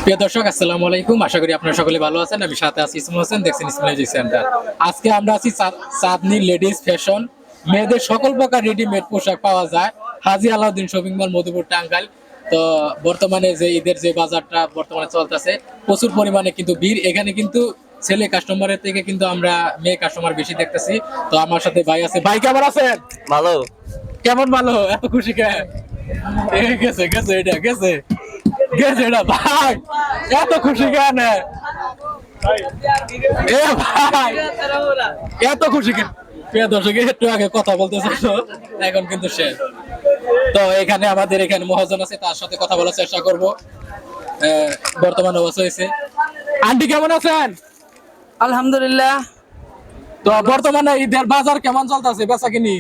প্রিয় দর্শক, আসসালামু আলাইকুম। আশা করি আপনারা সকলে ভালো আছেন। আমি সাথে আছি ইসমুল হোসেন, দেখছেন ইসমাইল সেন্টার। আজকে আমরা আছি চাঁদনী লেডিস ফ্যাশন। মেয়েদের সকল প্রকার রেডিমেড পোশাক পাওয়া যায় হাজী আলাউদ্দিন শপিং মল, মধুপুর, টাঙ্গাইল। তো বর্তমানে যে ঈদের যে বাজারটা বর্তমানে চলতেছে, প্রচুর পরিমাণে কিন্তু ভিড়। এখানে কিন্তু ছেলে কাস্টমারের থেকে কিন্তু আমরা মেয়ে কাস্টমার বেশি দেখতেছি। তো আমার সাথে ভাই আছে। ভাই কেমন আছেন? ভালো। কেমন ভালো? এত খুশি কে? গেছে গেছে এটা গেছে গেছে এটা ভাই, এত খুশি কেন? এ ভাই, এত খুশি কেন? প্রিয় দর্শক, একটু আগে কথা বলতেছে তো এখন কিন্তু শেষ। তো এখানে আমাদের এখানে মহাজন আছে, তার সাথে কথা বলার চেষ্টা করব। বর্তমান অবস্থা হয়েছে। আন্টি কেমন আছেন? আলহামদুলিল্লাহ। তো বর্তমানে ঈদের বাজার কেমন চলতেছে, বেচা কিনি?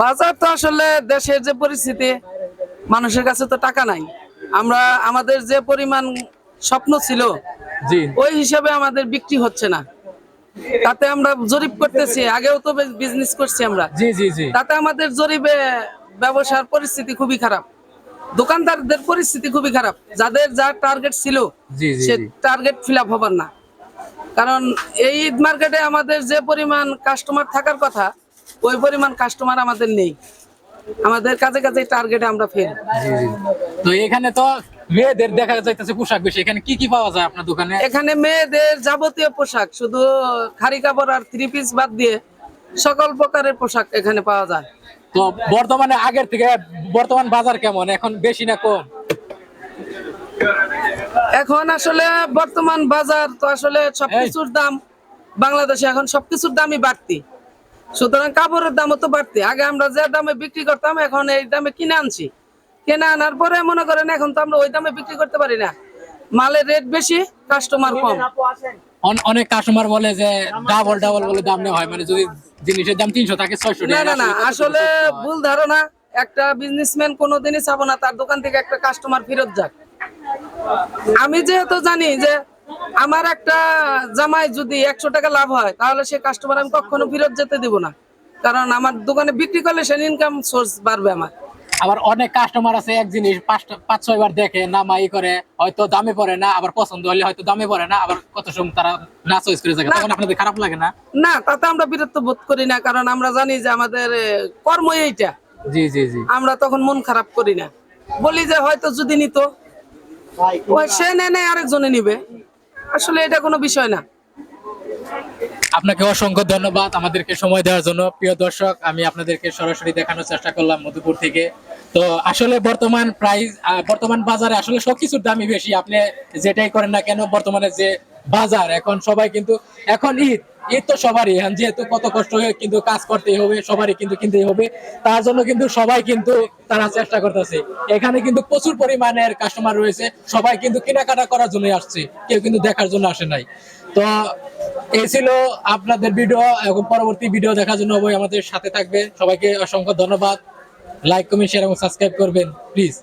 বাজার তো আসলে দেশের যে পরিস্থিতি, মানুষের কাছে তো টাকা নাই। আমরা আমাদের যে পরিমাণ স্বপ্ন ছিল জি ওই হিসাবে আমাদের বিক্রি হচ্ছে না। তাতে আমরা জরিপ করতেছি, আগেও তো বিজনেস করছি আমরা। জি জি জি তাতে আমাদের জরিপে ব্যবসার পরিস্থিতি খুবই খারাপ, দোকানদারদের পরিস্থিতি খুবই খারাপ। যাদের যা টার্গেট ছিল জি জি সে জি। টার্গেট ফিল আপ হবার না। কারণ এই ঈদ মার্কেটে আমাদের যে পরিমাণ কাস্টমার থাকার কথা ওই পরিমাণ কাস্টমার আমাদের নেই। আমাদের কাছে কাছে টার্গেটে আমরা ফেল। জি জি। তো এখানে তো মেয়েদের দেখা যাইতেছে পোশাক বেশি। এখানে কি কি পাওয়া যায় আপনার দোকানে? এখানে মেয়েদের যাবতীয় পোশাক, শুধু খাড়ি কাপড় আর থ্রি পিস বাদ দিয়ে সকল প্রকারের পোশাক এখানে পাওয়া যায়। তো বর্তমানে আগের থেকে বর্তমান বাজার কেমন, এখন বেশি না কম? এখন আসলে বর্তমান বাজার তো আসলে সবকিছুর দাম, বাংলাদেশে এখন সবকিছুর দামই বাড়তি, সুতরাং কাপড়ের দামও তো বাড়তি। আগে আমরা যে দামে বিক্রি করতাম এখন এই দামে কিনে আনছি। কিনে আনার পরে মনে করেন এখন তো আমরা ওই দামে বিক্রি করতে পারি না, মালের রেট বেশি, কাস্টমার কম। অনেক কাস্টমার বলে যে ডাবল ডাবল বলে দাম নেওয়া হয়, মানে যদি জিনিসের দাম 300 থাকে 600 না টাকা। না না, আসলে ভুল ধারণা। একটা বিজনেসম্যান কোনোদিনই চাবো না তার দোকান থেকে একটা কাস্টমার ফেরত যাক। আমি যেহেতু জানি যে আমার একটা জামাই যদি 100 টাকা লাভ হয় তাহলে সে কাস্টমার আমি কখনো ফেরত যেতে দিব না, কারণ আমার দোকানে বিক্রি করলে সে ইনকাম সোর্স বাড়বে আমার। আবার অনেক কাস্টমার আছে এক জিনিস 5-6 বার দেখে নামাই করে, হয়তো দামে পড়ে না, আবার পছন্দ হলে হয়তো দামে পড়ে না, আবার কত সময় তারা না চয়েস করে যায়। তখন আপনাদের খারাপ লাগে না? না, তাতে আমরা বিরক্ত বোধ করি না, কারণ আমরা জানি যে আমাদের কর্ম এইটা। জি জি জি। আমরা তখন মন খারাপ করি না, বলি যে হয়তো যদি নিত ওই সে নেয় আরেকজনে নিবে, আসলে এটা কোনো বিষয় না। আপনাকে অসংখ্য ধন্যবাদ আমাদেরকে সময় দেওয়ার জন্য। প্রিয় দর্শক, আমি আপনাদেরকে সরাসরি দেখানোর চেষ্টা করলাম মধুপুর থেকে। তো আসলে বর্তমান বাজারে আসলে সবকিছুর দামই বেশি। আপনি যেটাই করেন না কেন, বর্তমানে যে বাজার এখন সবাই কিন্তু এখন ঈদ ঈদ তো সবারই, এখন যেহেতু কত কষ্ট হয়ে কিন্তু কাজ করতেই হবে, সবারই কিন্তু কিনতেই হবে। তার জন্য কিন্তু সবাই কিন্তু তারা চেষ্টা করতেছে। এখানে কিন্তু প্রচুর পরিমাণের কাস্টমার রয়েছে, সবাই কিন্তু কেনাকাটা করার জন্য আসছে, কেউ কিন্তু দেখার জন্য আসে নাই। তো এই ছিল আপনাদের ভিডিও। এবং পরবর্তী ভিডিও দেখার জন্য অবশ্যই আমাদের সাথে থাকবেন। সবাইকে অসংখ্য ধন্যবাদ। লাইক, কমেন্ট, শেয়ার এবং সাবস্ক্রাইব করবেন প্লিজ।